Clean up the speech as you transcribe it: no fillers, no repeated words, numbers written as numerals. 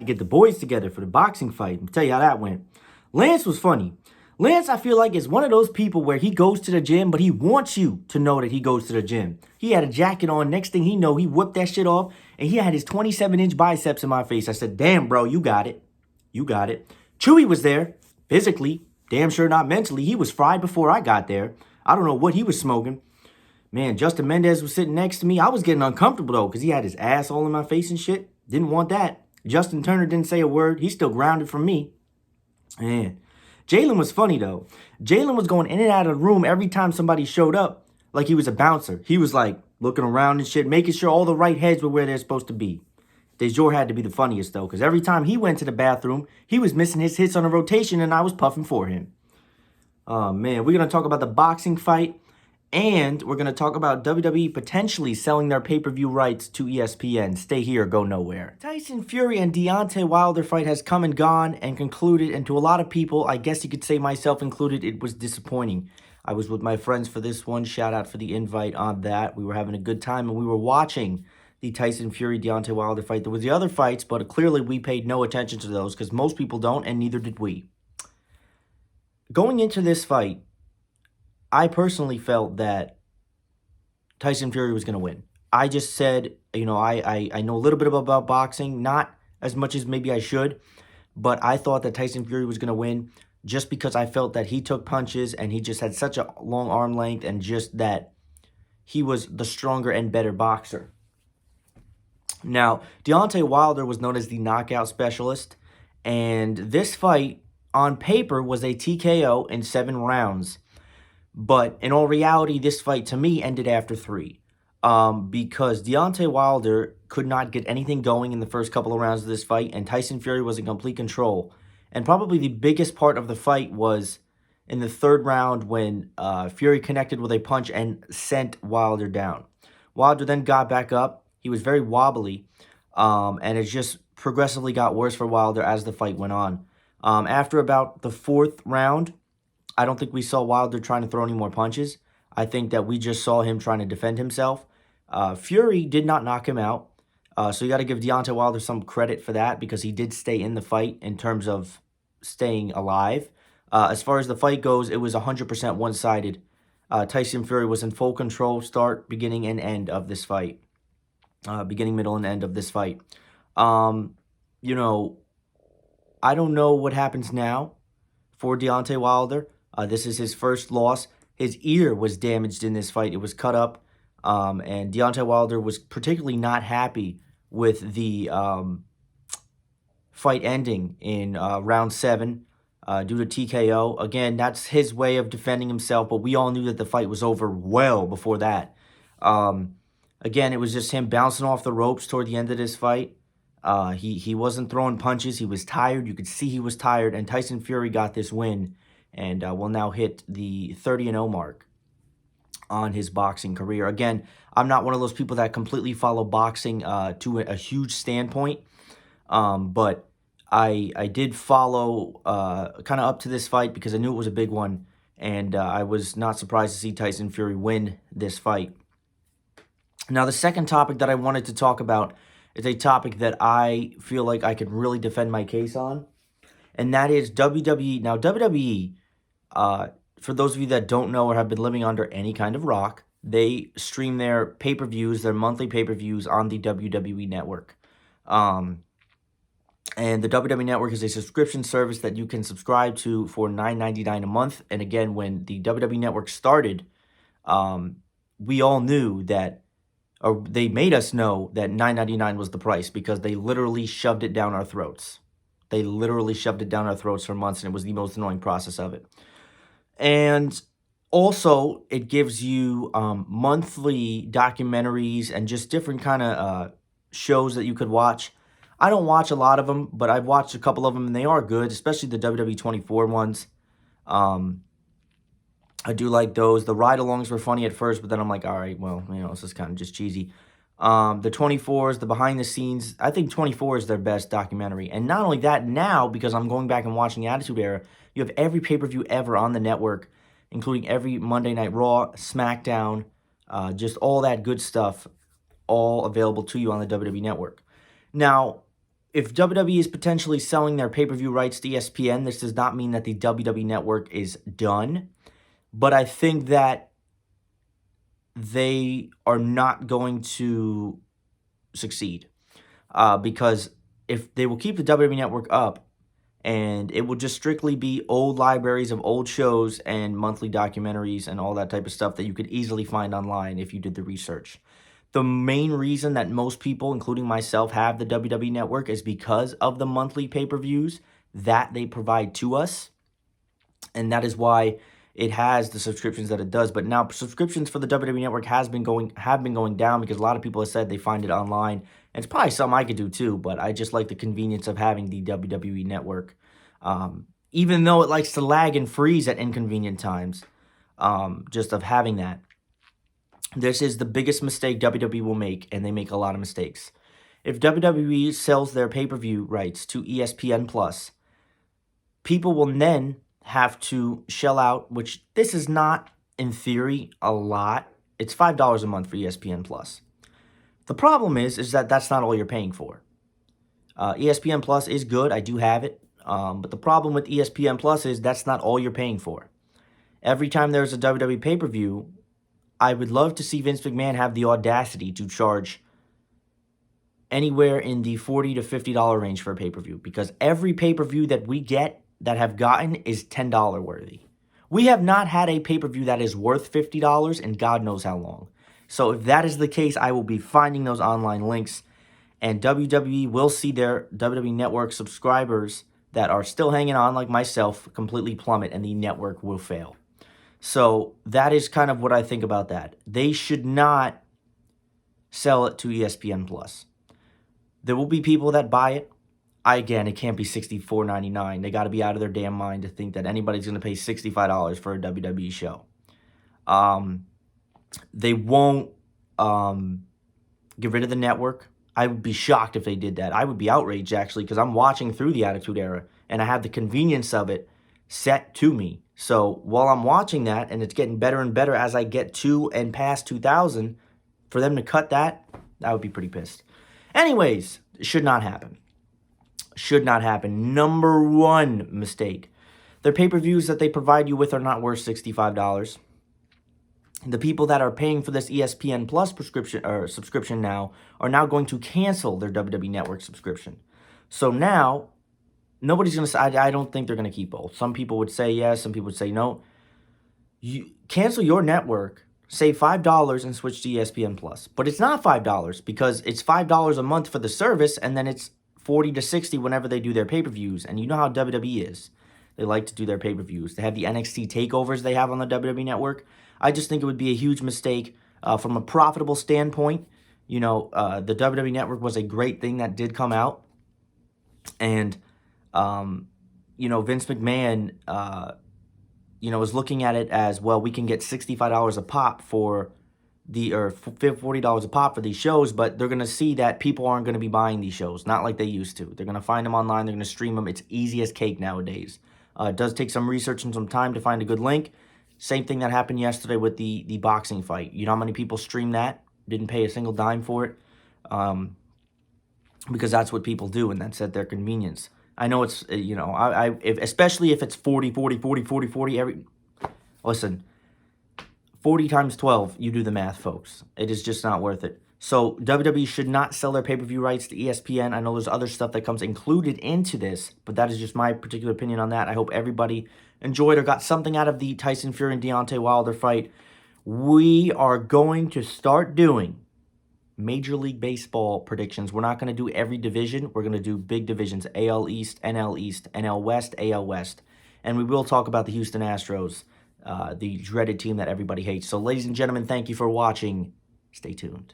to get the boys together for the boxing fight. I'll tell you how that went. Lance was funny. Lance, I feel like, is one of those people where he goes to the gym, but he wants you to know that he goes to the gym. He had a jacket on. Next thing he know, he whipped that shit off, and he had his 27-inch biceps in my face. I said, damn, bro, you got it. You got it. Chewy was there, physically. Damn sure not mentally. He was fried before I got there. I don't know what he was smoking. Man, Justin Mendez was sitting next to me. I was getting uncomfortable, though, because he had his ass all in my face and shit. Didn't want that. Justin Turner didn't say a word. He's still grounded from me. Man, Jalen was funny, though. Jalen was going in and out of the room every time somebody showed up like he was a bouncer. He was, like, looking around and shit, making sure all the right heads were where they're supposed to be. DeJour had to be the funniest, though, because every time he went to the bathroom, he was missing his hits on a rotation, and I was puffing for him. Oh, man, we're going to talk about the boxing fight, and we're going to talk about WWE potentially selling their pay-per-view rights to ESPN. Stay here, go nowhere. Tyson Fury and Deontay Wilder fight has come and gone and concluded, and to a lot of people, I guess you could say myself included, it was disappointing. I was with my friends for this one. Shout out for the invite on that. We were having a good time, and we were watching the Tyson Fury Deontay Wilder fight. There was the other fights, but clearly we paid no attention to those because most people don't, and neither did we. Going into this fight, I personally felt that Tyson Fury was going to win. I just said, you know, I know a little bit about boxing, not as much as maybe I should, but I thought that Tyson Fury was going to win just because I felt that he took punches and he just had such a long arm length and just that he was the stronger and better boxer. Now, Deontay Wilder was known as the knockout specialist, and this fight on paper was a TKO in 7 rounds. But in all reality, this fight to me ended after 3. Because Deontay Wilder could not get anything going in the first couple of rounds of this fight, and Tyson Fury was in complete control. And probably the biggest part of the fight was in the 3rd round when Fury connected with a punch and sent Wilder down. Wilder then got back up. He was very wobbly, and it just progressively got worse for Wilder as the fight went on. After about the 4th round, I don't think we saw Wilder trying to throw any more punches. I think that we just saw him trying to defend himself. Fury did not knock him out. So you got to give Deontay Wilder some credit for that because he did stay in the fight in terms of staying alive. As far as the fight goes, it was 100% one-sided. Tyson Fury was in full control, start, beginning, and end of this fight. Beginning, middle, and end of this fight. You know, I don't know what happens now for Deontay Wilder. This is his first loss. His ear was damaged in this fight. It was cut up. And Deontay Wilder was particularly not happy with the fight ending in round 7 due to TKO. Again, that's his way of defending himself, but we all knew that the fight was over well before that. Again, it was just him bouncing off the ropes toward the end of this fight. He wasn't throwing punches. He was tired. You could see he was tired. And Tyson Fury got this win and will now hit the 30-0 mark on his boxing career. Again, I'm not one of those people that completely follow boxing to a huge standpoint. But I did follow kind of up to this fight because I knew it was a big one. And I was not surprised to see Tyson Fury win this fight. Now, the second topic that I wanted to talk about is a topic that I feel like I could really defend my case on, and that is WWE. Now, WWE, for those of you that don't know or have been living under any kind of rock, they stream their pay-per-views, their monthly pay-per-views on the WWE Network. And the WWE Network is a subscription service that you can subscribe to for $9.99 a month. And again, when the WWE Network started, we all knew that, or they made us know that $9.99 was the price because they literally shoved it down our throats. They literally shoved it down our throats for months, and it was the most annoying process of it. And also, it gives you monthly documentaries and just different kind of shows that you could watch. I don't watch a lot of them, but I've watched a couple of them, and they are good, especially the WWE 24 ones. I do like those. The ride-alongs were funny at first, but then I'm like, all right, well, you know, this is kind of just cheesy. The 24s, the behind-the-scenes, I think 24 is their best documentary. And not only that, now, because I'm going back and watching the Attitude Era, you have every pay-per-view ever on the network, including every Monday Night Raw, SmackDown, just all that good stuff, all available to you on the WWE Network. Now, if WWE is potentially selling their pay-per-view rights to ESPN, this does not mean that the WWE network is done. But I think that they are not going to succeed. Because if they will keep the WWE network up, and it will just strictly be old libraries of old shows and monthly documentaries and all that type of stuff that you could easily find online if you did the research. The main reason that most people, including myself, have the WWE network is because of the monthly pay-per-views that they provide to us. And that is why it has the subscriptions that it does. But now subscriptions for the WWE network have been going down because a lot of people have said they find it online. And it's probably something I could do too, but I just like the convenience of having the WWE network. Even though it likes to lag and freeze at inconvenient times, just of having that. This is the biggest mistake WWE will make, and they make a lot of mistakes. If WWE sells their pay-per-view rights to ESPN Plus, people will then have to shell out, which this is not, in theory, a lot. It's $5 a month for ESPN Plus. The problem is that that's not all you're paying for. ESPN Plus is good. I do have it. But the problem with ESPN Plus is that's not all you're paying for. Every time there's a WWE pay-per-view, I would love to see Vince McMahon have the audacity to charge anywhere in the $40 to $50 range for a pay-per-view, because every pay-per-view that we get that have gotten is $10 worthy. We have not had a pay-per-view that is worth $50 in God knows how long. So if that is the case, I will be finding those online links, and WWE will see their WWE Network subscribers that are still hanging on, like myself, completely plummet, and the network will fail. So that is kind of what I think about that. They should not sell it to ESPN Plus. There will be people that buy it. Again, it can't be $64.99. They got to be out of their damn mind to think that anybody's going to pay $65 for a WWE show. They won't get rid of the network. I would be shocked if they did that. I would be outraged, actually, because I'm watching through the Attitude Era, and I have the convenience of it set to me. So while I'm watching that, and it's getting better and better as I get to and past 2000, for them to cut that, I would be pretty pissed. Anyways, it should not happen. Should not happen. Number one mistake. Their pay-per-views that they provide you with are not worth $65. The people that are paying for this ESPN Plus subscription now are now going to cancel their WWE Network subscription. So now, nobody's going to say, I don't think they're going to keep both. Some people would say yes, some people would say no. You cancel your network, save $5 and switch to ESPN Plus. But it's not $5 because it's $5 a month for the service, and then it's $40 to $60 whenever they do their pay-per-views. And you know how WWE is. They like to do their pay-per-views. They have the NXT takeovers they have on the WWE Network. I just think it would be a huge mistake from a profitable standpoint. You know, the WWE Network was a great thing that did come out. And, you know, Vince McMahon, you know, is looking at it as, well, we can get $65 a pop for or $40 a pop for these shows, but they're going to see that people aren't going to be buying these shows, not like they used to. They're going to find them online. They're going to stream them. It's easy as cake nowadays. It does take some research and some time to find a good link. Same thing that happened yesterday with the boxing fight. You know how many people streamed that? Didn't pay a single dime for it? Because that's what people do, and that's at their convenience. I know it's, you know, especially if it's 40, 40, 40, 40, 40, listen, 40 times 12, you do the math, folks. It is just not worth it. So WWE should not sell their pay-per-view rights to ESPN. I know there's other stuff that comes included into this, but that is just my particular opinion on that. I hope everybody enjoyed or got something out of the Tyson Fury and Deontay Wilder fight. We are going to start doing Major League Baseball predictions. We're not going to do every division. We're going to do big divisions: AL East, NL West, AL West. And we will talk about the Houston Astros, the dreaded team that everybody hates. So, ladies and gentlemen, thank you for watching. Stay tuned.